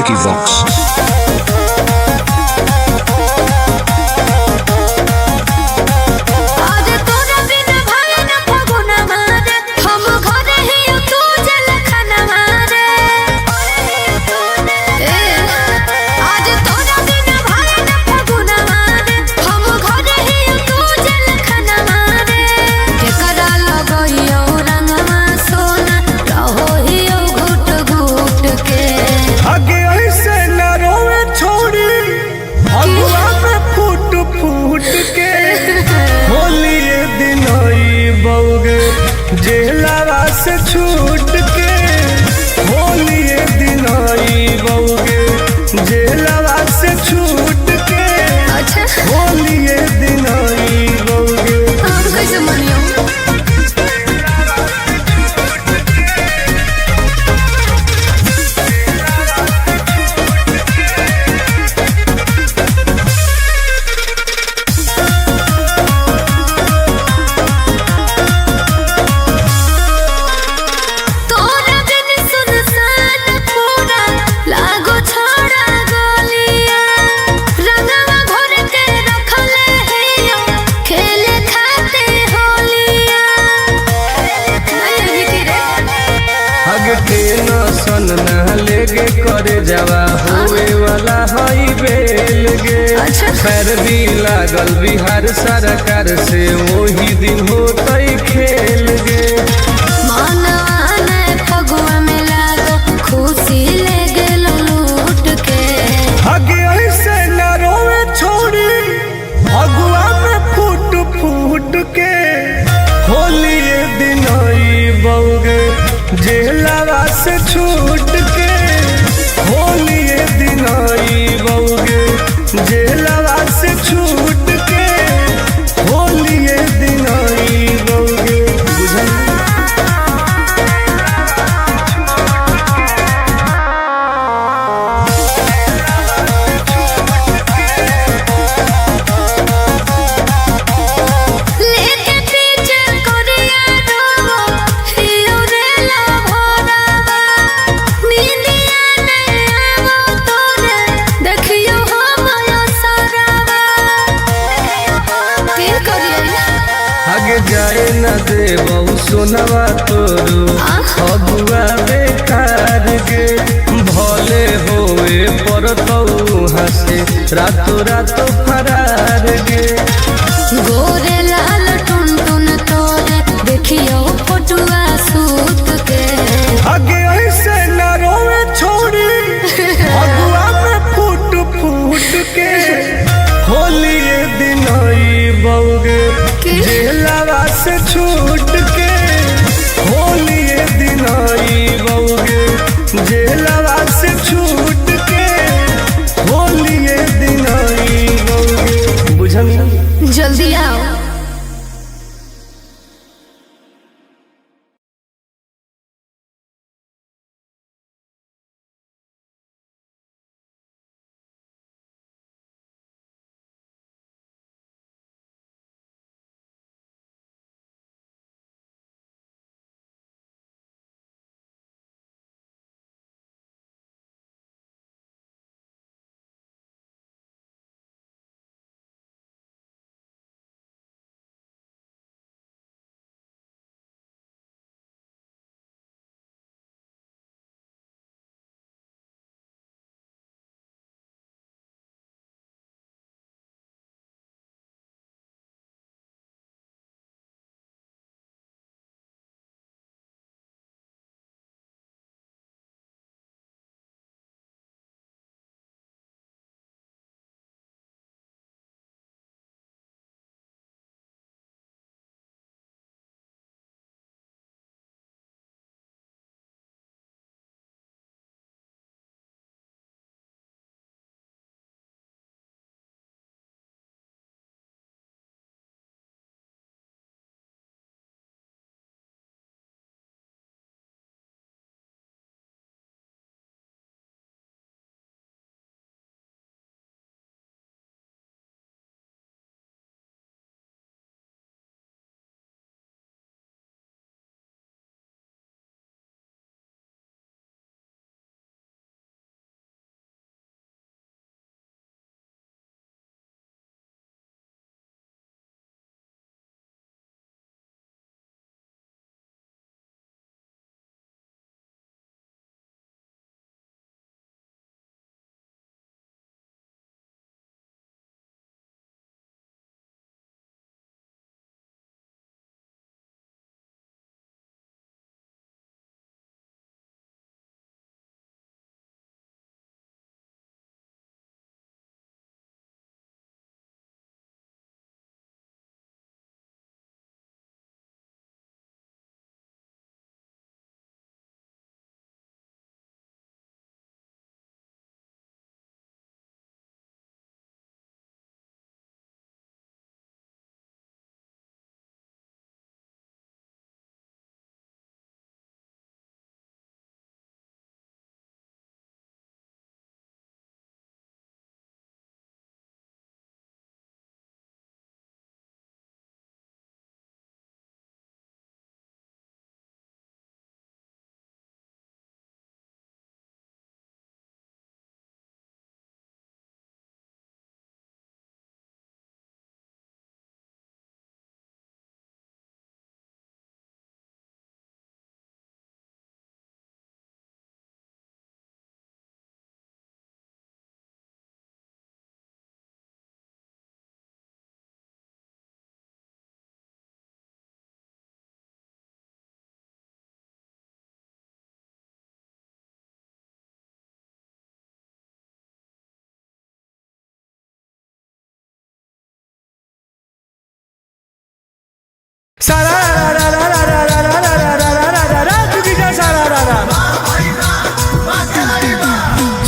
Vicky Vox. जेलवा से छूट के होलिए दिन आई बउगे जेलवा से छूट के अच्छा होलिए दिन आई बउगे हम कैसे मनियो टेंशन न लेगे करे जवा होए वाला हई बेल गे खैर भी लागल बिहार सरकार से वही दिन होतई खेल गे फगुआ में लागो खुशी ले गेल लूट के आगे ऐसे न रोवे छोड़ी फगुआ में फूट फूट के होली दिन आई बउगे जेलवा से छूट के होली दिन आई बउगे जेलवा से छूट के होली दिन आई बउगे बुझल आगे जाए न दे बहु सोनवा तोरू फगुआ बेकार गे भले होए पर हंसे रातो रातो फरार गे गोरे लाल टुन टुन तोरे देखियो फोटुआ सूत के आगे ऐसे न रोवे छोड़ी फगुआ में फूट फूट के होली दिन आई बउगे जेलवा से छूट के होली दिन आई बउगे जेलवा से छूट के होली दिन आई बउगे बुझल जल्दी आओ।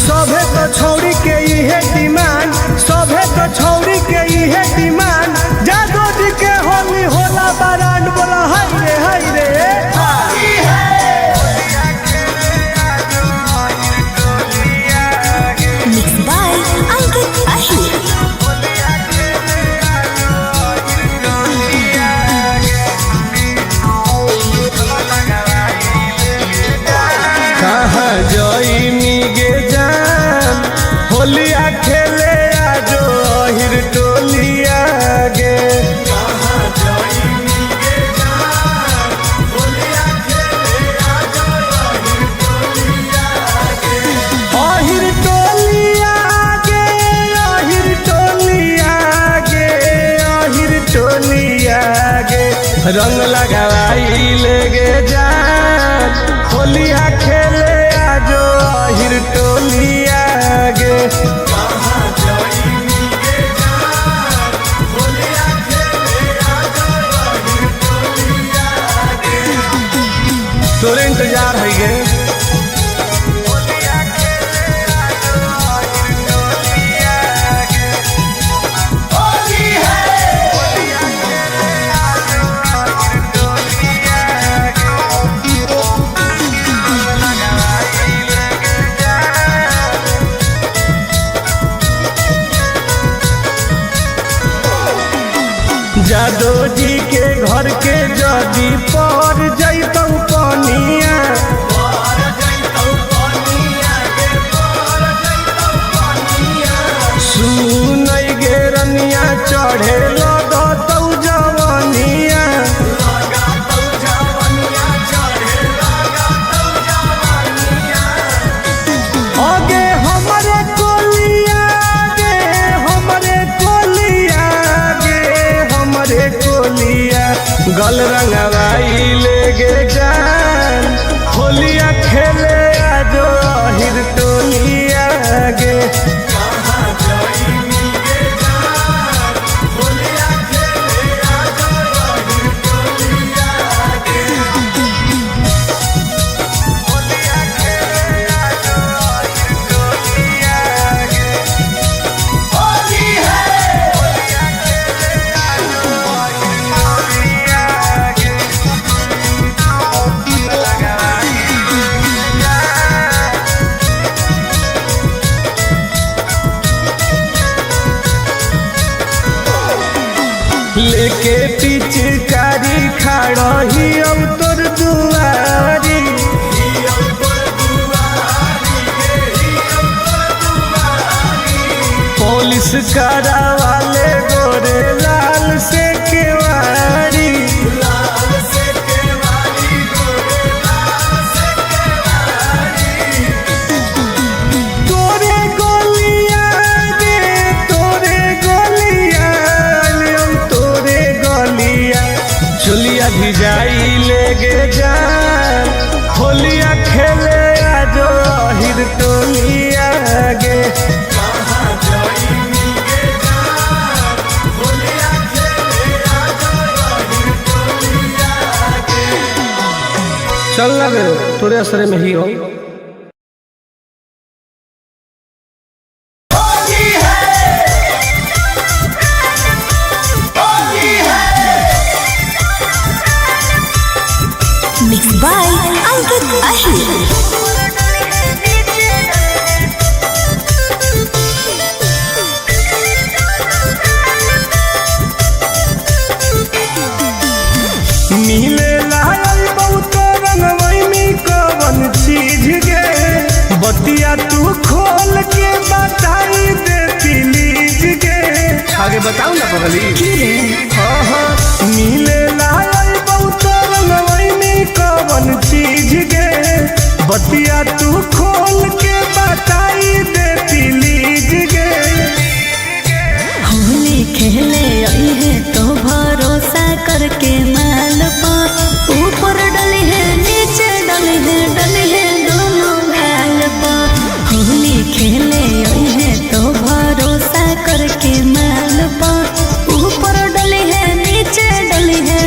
सभे तो छौड़ी के इहे डिमांड, सभे तो छौड़ी के इहे डिमांड। जादो जी के होली होला बारांड, बोला हाय रे हाय रे। Mixed by Ankit Ahir. कहाँ जइनी गे जान, होलिया खेले आजो अहिर टोलिया गे। अहिर टोलिया गे, अहिर टोलिया गे, अहिर टोलिया गे। रंग लगाई ले गे जान, होलिया खेले आजो अहिर टोलिया गे। तोरे इंतजार है गे। जादो जी के घर के जदी पर जैतौ पनिया, सुनै गे रनिया चढ़े लगतौ जवनिया। आगे हमरे कोलिया गे, हमरे कोलिया गे, हमरे कोलिया। गल रंगवाई ले गे जान, होलिया खेले आजो अहिर टोलिया गे। लेके पिचकारी खड़ा ही अब तोर दुआरी, पुलिस करा वाले गोरे लाल से केवारी। तोरे गोलिया गे, तोरे गोलिया, तोरे गोलिया। चुलिया भिजाई ले गे जान, होलिया खेले आजो अहिर टोलिया गे। चल लगे तोरे असरे में ही हो। Mixed by Ankit Ahir. मिले लायल बहुत रंगवैनी कवन चीज गे, बतिया तू खोल के बताई दे प्लीज गे। आगे बताऊ ना पगली। हाँ मिले लायल बहुत रंगवैनी कवन चीज गे, बतिया तू खोल के बताई दे प्लीज गे। होली खेले आई है तो भरोसा करके माल पा, ऊपर डली है नीचे डली है दोनों गाल पा। होली खेले आई है तो भरोसा करके माल पा, ऊपर डली है नीचे डली है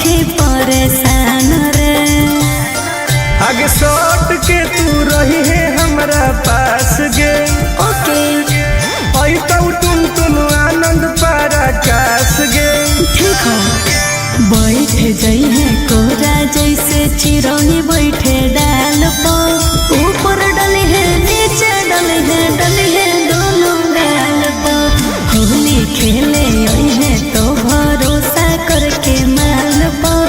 होके परेशान रे। आगे सट के तू रही है हमरा पास गे। ओके आई तो टुन आनंद पराकाश गे। ठीक है बैठ जाई है कोरा जैसे चिरौनी बैठे डाल पर, ऊपर डले है नीचे डले है दोनों गाल पर। होली खेले आई है तो भरोसा करके माल पर,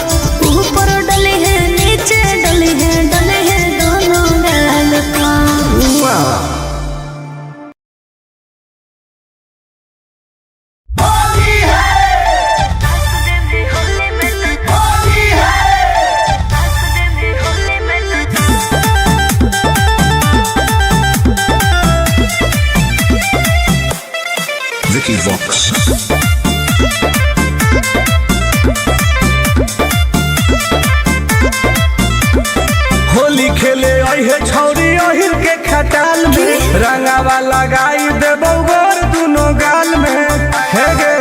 ऊपर डले है नीचे डले है दोनों गाल पर। वाह Vicky Vox. होली खेले अहे छौरी अहिर के खटाल में, रंगावा लगाई देबो गोर दुनो गाल में। हे गे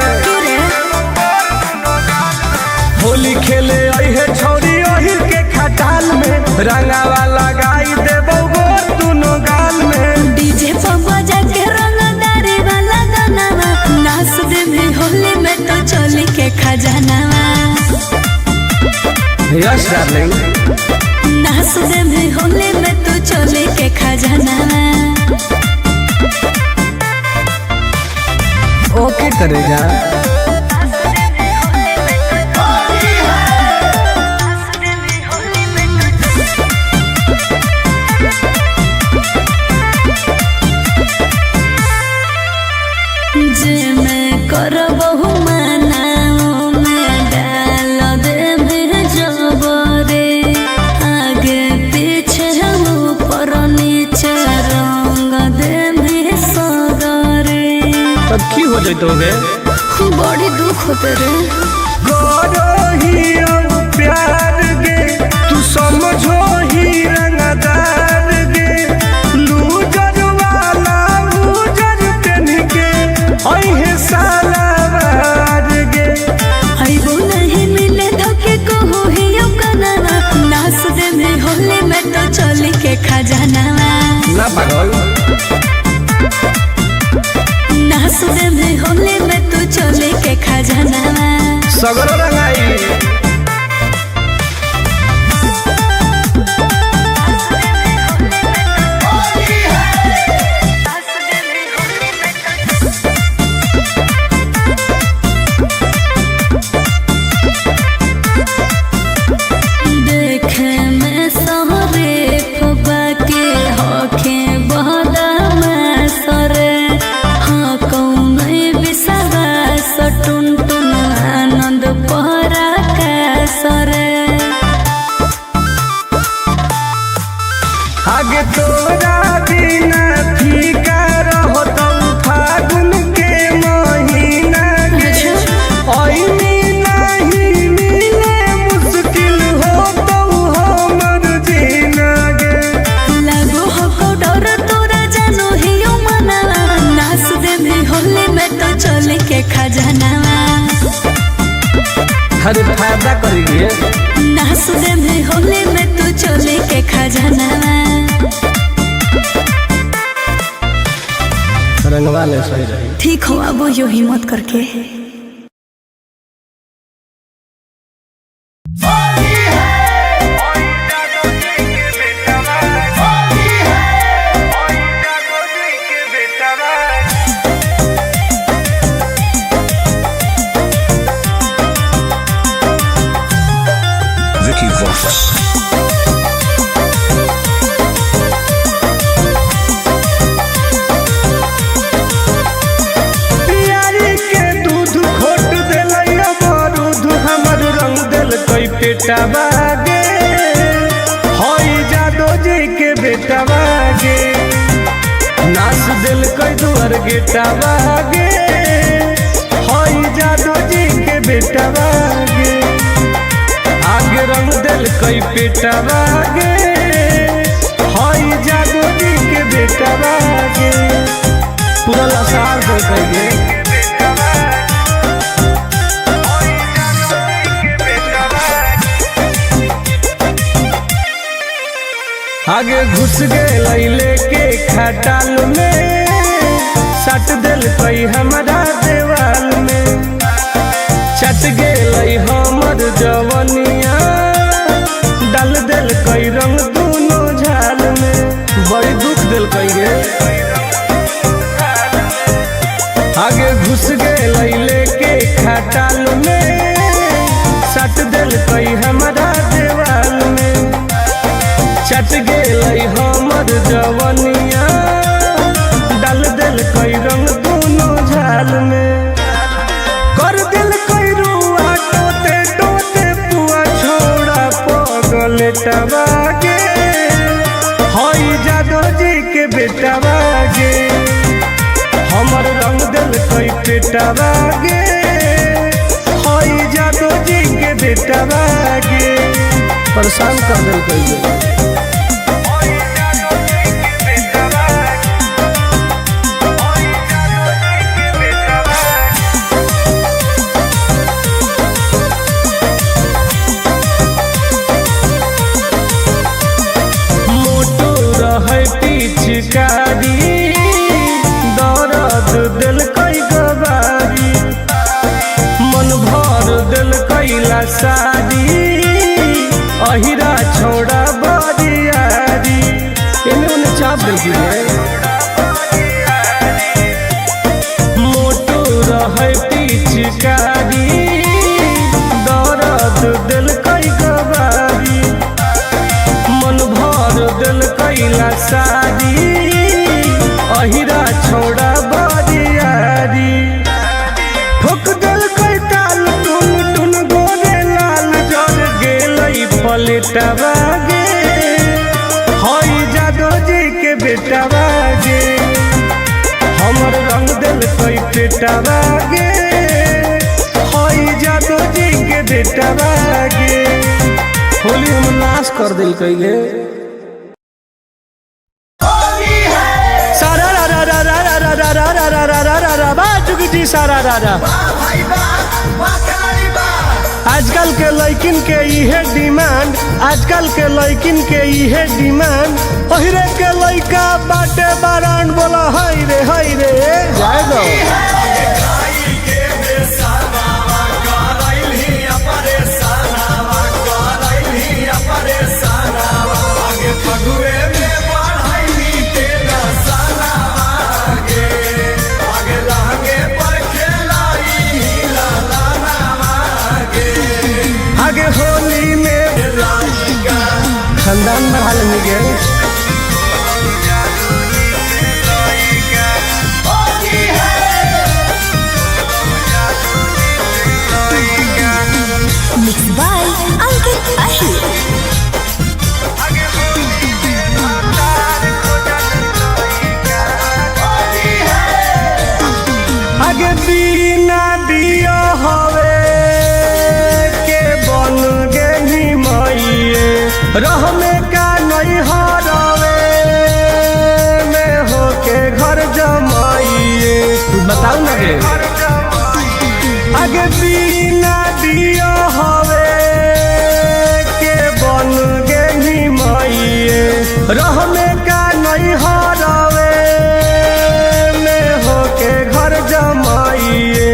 होली खेले अहे छौरी अहिर के खटाल में, रंगावा लगाई देबो गोर दुनो गाल में। डीजे पर बजा के रंगदारी वाला गाना नाच दे भी होली में तो चोली के खजानावा। यस डार्लिंग नाच दे भी होली में तो चोली के खजानावा। ओके करे जा। जे मैं करबहु मनाओ में डाल दे भी जबरे, आगे पीछे ऊपर नीचे रंग दे भी सगरे। अब की हो जैतो गे? बड़ी दुख होते रे। गोरो ही प्यार गे, तू समझो ही रंगदार गे। लूजर वाला लूजर पेन के अहे सालावार गे। आइबो नहीं मिले धोखे को हो ही गाना, नाच दे में होली में तो चोली के खजानावा। ना पागल नाच दे में होली में तो चोली के खजानावा। सगरो रंगाई देखे में सहरे फबा के होखे बहदा सरे। हाँ कौन बिसरा सटुन टुन आनंद पहरा का सरे। आगे तोरा बिना फीका रहो तो फागुन के महीना गे। ओइनी नहीं मिले मुश्किल हो तो हमर जीना गे। लागो हो डर तोरा जानो ही मनावा, नाच दे भी होली में तो चोली के खजानावा। अरे फायदा करिए नाच दे भी होली में तो चोली के खजानावा। रंगवा ले सही रही। ठीक हो अब यो हिम्मत करके। Vicky Vox. बेटा बागे हई जादो जी के बेटा बागे, नाच दिल कई दुआर गेटा बागे हई जादो जी के बेटा बागे। आगे रंग दिल कई बेटा बागे हई जादो जी के बेटा बागे। पूरा लसार दे कहिए आगे घुस गए लेके खटाल में, सट दिल कई हमारा देवाल में, चट गए हमर जवनिया, डाल दिल कई रंग दोनों झाल में, बड़ी दुख दिल कई गे। आगे घुस गए लेके खटाल में, सट दिल कई हमारा देवाल में, चट गए हमर जवनिया, डाल दिल कई रंग दोनों झाल में, कर दिल कई रुआ टोते टोते पुआ छोड़ा पगल टबागे, हई जादो जी के बेटा बागे, हमर रंग दिल कई पेटा बागे, हई जादो जी के बेटा बागे, परेशान कर दिल कई। पिचकारी दर्द दिल कई गवारी, मन भर दिल कैला सारी, अहिरा छोड़ा बरियारी, इन्हें उन्हें चाप दिल की मोटो रहे पिचकारी दर्द दिल कई गवारी, मन भर दिल कैला सारी, अहिरा छोड़ा बरियारी, ठोक दिल कई ताल टुन टुन गोरे लाल, जर गेलई पलेटा बागे, हई जादो जी के बेटा बागे, हमर रंग दिल कई पेटा बागे, हई जादो जी के बेटा बागे, होली हम नाश कर दिल कई गे। आजकल के लड़किन के इहे डिमांड, आजकल के लड़किन के इहे डिमांड, ओहिरे के लड़का बाटे बारान, बोला हाय रे जाए दो। आगे होली में खानदान बढ़ा लेंगे, मिक्स बाय अंकित अहिर। आगे बिना दिया हवे के बन गे मइए, रह में का नहीं हरावे में होके घर जमाइए, बताओ ना गे। आगे बिना दिया हवे के बन गे मइए, रह में का नहीं हरावे में होके घर जमाइए,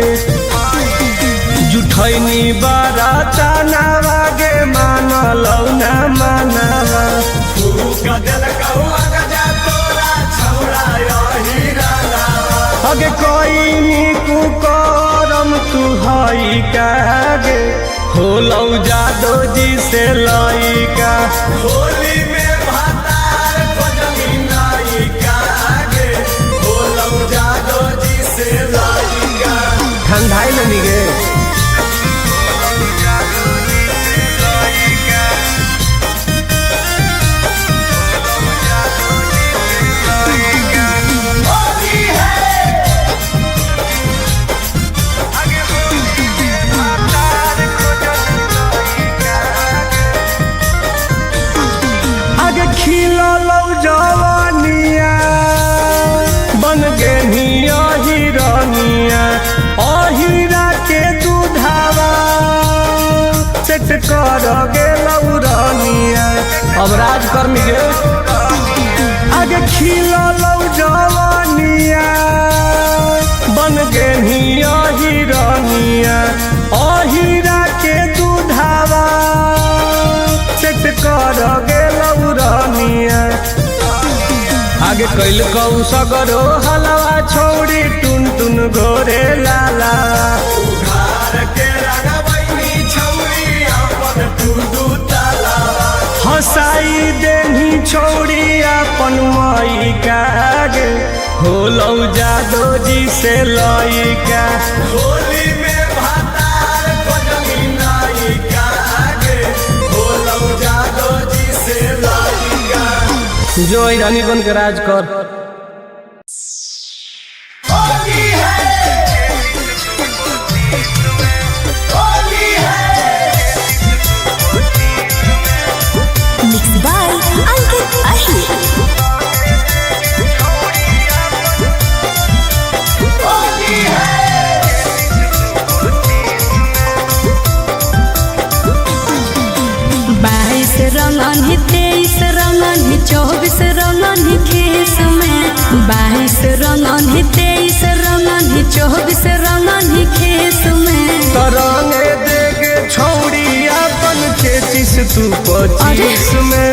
जुठैनी बाराता नावा गे, मानलौ ना मानवा, अगे कोई नीकू करम तू हई कागे, होलौ जादो जी से लइका, होली में भातार खोजनी नाई कागे, होलौ जादो जी से लइका, ठंडाई लेनी गे। खिलौ जवानिया बन गे हिरनिया, अहिरा के दूधावा सेट कर गे लौरनिया, अब राज कर मिगे। खिलल जवानिया बन गे हिरनिया अहिरा के दूधावा सेट कर गेलौ रनिया आगे कैल कौ सगरो हलवा छोड़ी टुन टुन गोरे लाला हसाई देनी छोड़ी अपन मई कागे होलौ जादो जी से लइका होली में भातार खोजली नाई कागे होलौ जादो जी से लइका जो रानी बन के राज कर रंगन 23 रंगन 24 रंगन खेस में 22 रंगन 23 रंगन 24 रंगन खेस में तरंगे देगे छौड़ी अपन 26 तू 25 में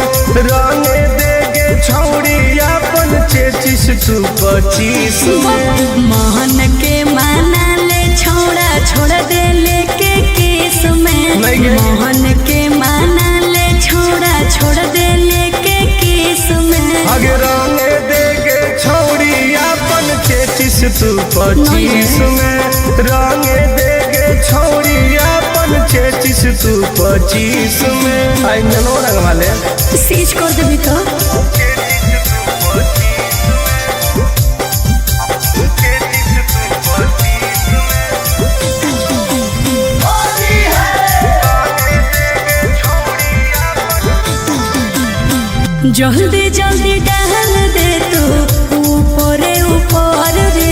रंगे देगे छौड़ी अपन 26 तू 25 में मोहन के माना ले छोड़ा छोड़ दे लेके केस में मोहन के माना छोड़ा छोड़ दे लेके केस में आगे रंगे देगे छौड़ी अपन 26 तू 25 में रंगे देगे छौड़ी अपन 26 तू 25 में आई ननो रंग वाले सीज कर देबी तो जल्दी जल्दी डाल दे तू ऊपरे ऊपर रे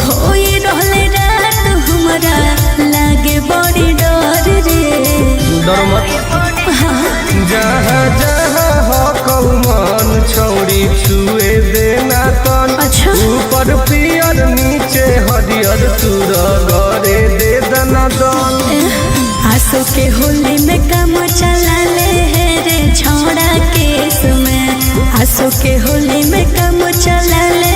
होई रहले रात हमरा लागे बड़ी डर रे डर मत जहाँ जहाँ हो कौन छौड़ी छुए देना तन ऊपर पियर नीचे हरियर तूर गरे दे दना दन आंसू के होली में काम चला ले रे छोड़ा केस में आंसू के होली में काम चला ले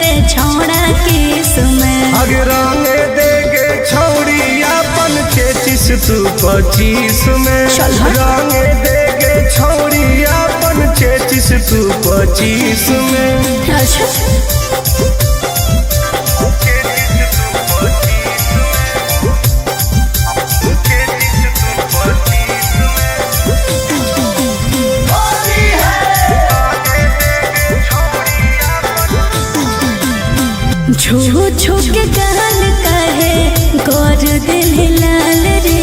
रे छोड़ा केस में आगे रंगे देगे छौड़ी अपन 26 तू 25 में रंगे देगे छौड़ी अपन 26 तू 25 में अच्छा छू छू के गाल कहे गौर दिल लाल रे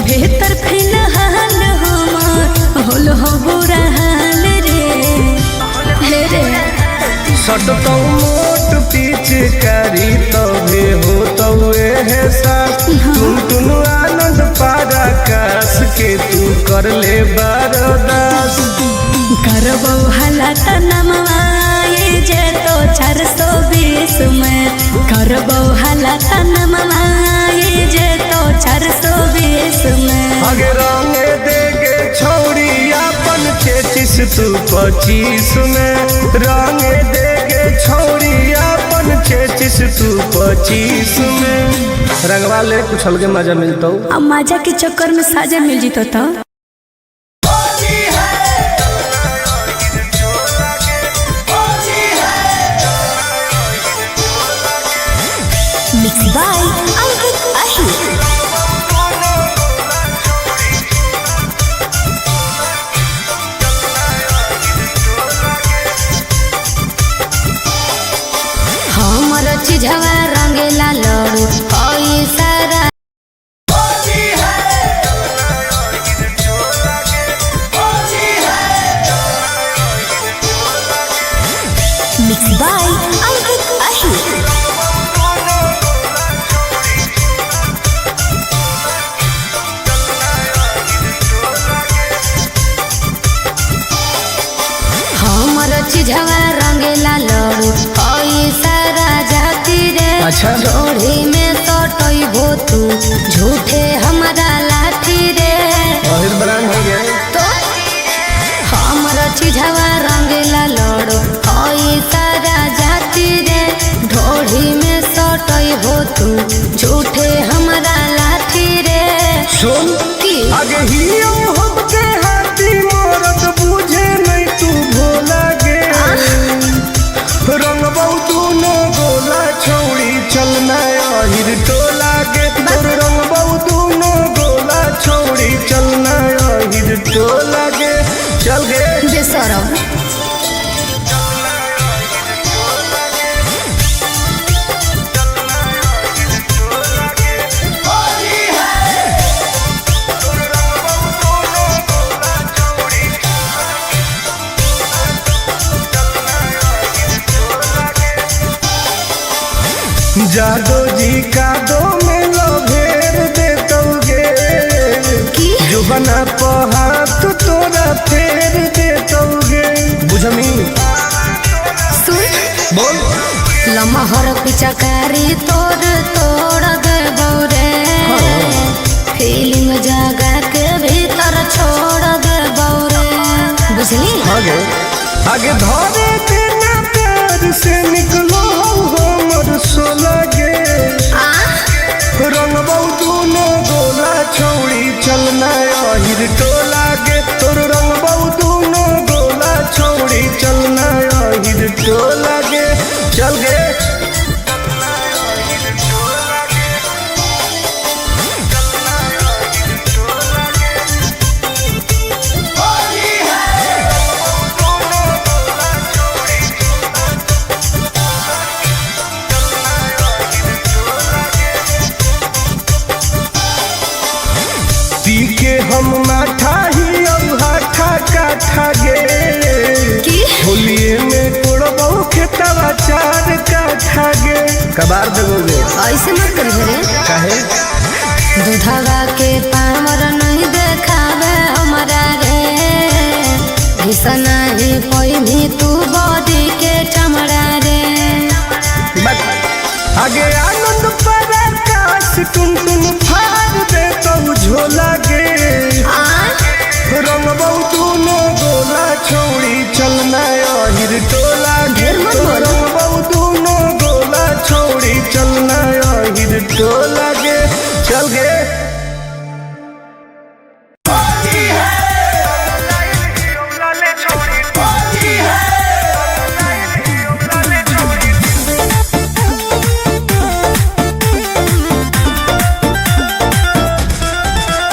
बेहतर फिलहाल हमार होल हो बुरा हाल रे रे सटतौ मोट पीछ करी तबे हो तवे है सास तुम तुनु आनंद पारा कास के तू कर ले बरदास करबौ हालात नमवाए जे तो 420 में करबौ हालात नमवाए जे तो 420 में आगे रंगे देगे छौड़ी अपन 26 तू 25 में रंगे देगे छौड़ी अपन 26 तू 25 में रंगवा ले कुछ अलगे मजा मिलता अब मजा के चक्कर में साजा मिल जीतो तो झवा रंगेला लड़ू सारा मिक्स बाय अंकित अही अच्छा जोड़ी में सटई भो तू झूठे हमारा लाठी रे आहिर बरान हो गया तो हमरा चिझवा रंगीला लड़ो हई सारा जाति रे ढोड़ी में सटई भो तू झूठे हमारा लाठी रे सुन की आगे ही हमके हाथी मोरत बुझे नहीं तू भोला गे रंग बहु न गोला छौड़ी चलना आहिर टोला गे तोर रंग बहु न गोला छौड़ी चलना आहिर टोला गे चल गे बेसरम जादो जी का दो में लो भेर दे दोगे जो बना हाथ तोरा फेर दे दोगे बुझमी सुन बोल लमहर पिचकारी तोड़ तोड़ दे बौरे फीलिंग जगा के भीतर छोड़ दे बौरे बुझली आगे आगे धरे देना प्यार से निकलो हमर सोला गे रंग बहु न गोला छौड़ी चलना आहिर टोला गे तोर रंग बहु न गोला छौड़ी चलना आहिर टोला गे चल गे पी के हम माठा ही हाठा काठा गे की होलिए में तोड़बो खेतवा चार काठा गे कबार देबोगे ऐसे मत करी रे काहे दूधवा के पामर नहीं देखावे हमारा रे घिसना ही पहिनी तू बॉडी के चमड़ा रे बस आगे आनंद पर आकाश टुन टुन फाड़ दे तो झोला गे रंग बहु न गोला छौड़ी चलना आहिर टोला गे ढेर मत बोल। रंग बहु न गोला छौड़ी चलना आहिर टोला गे चल गे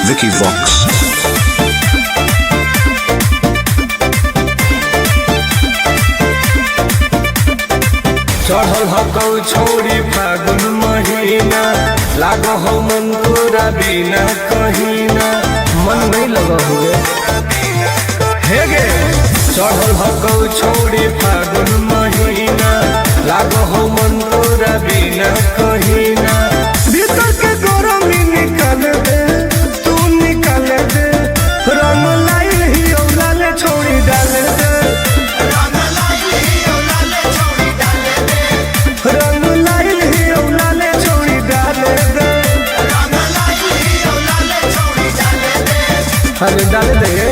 Vicky Vox. चढ़ल हकौ छोड़ी फागुन महीना लागो हो मन तोरा बिना कहीना मन नहीं लगा हुए हे गे चढ़ल हकौ छोड़ी फागुन महीना लागो हो मन तोरा बिना कहीना भीतर के गरमी निकाल दे तू निकाल दे रंग लाइल ही औलाले छोड़ी डाल दे रंग लाइल ही औलाले छोड़ी डाल दे अरे डाल दे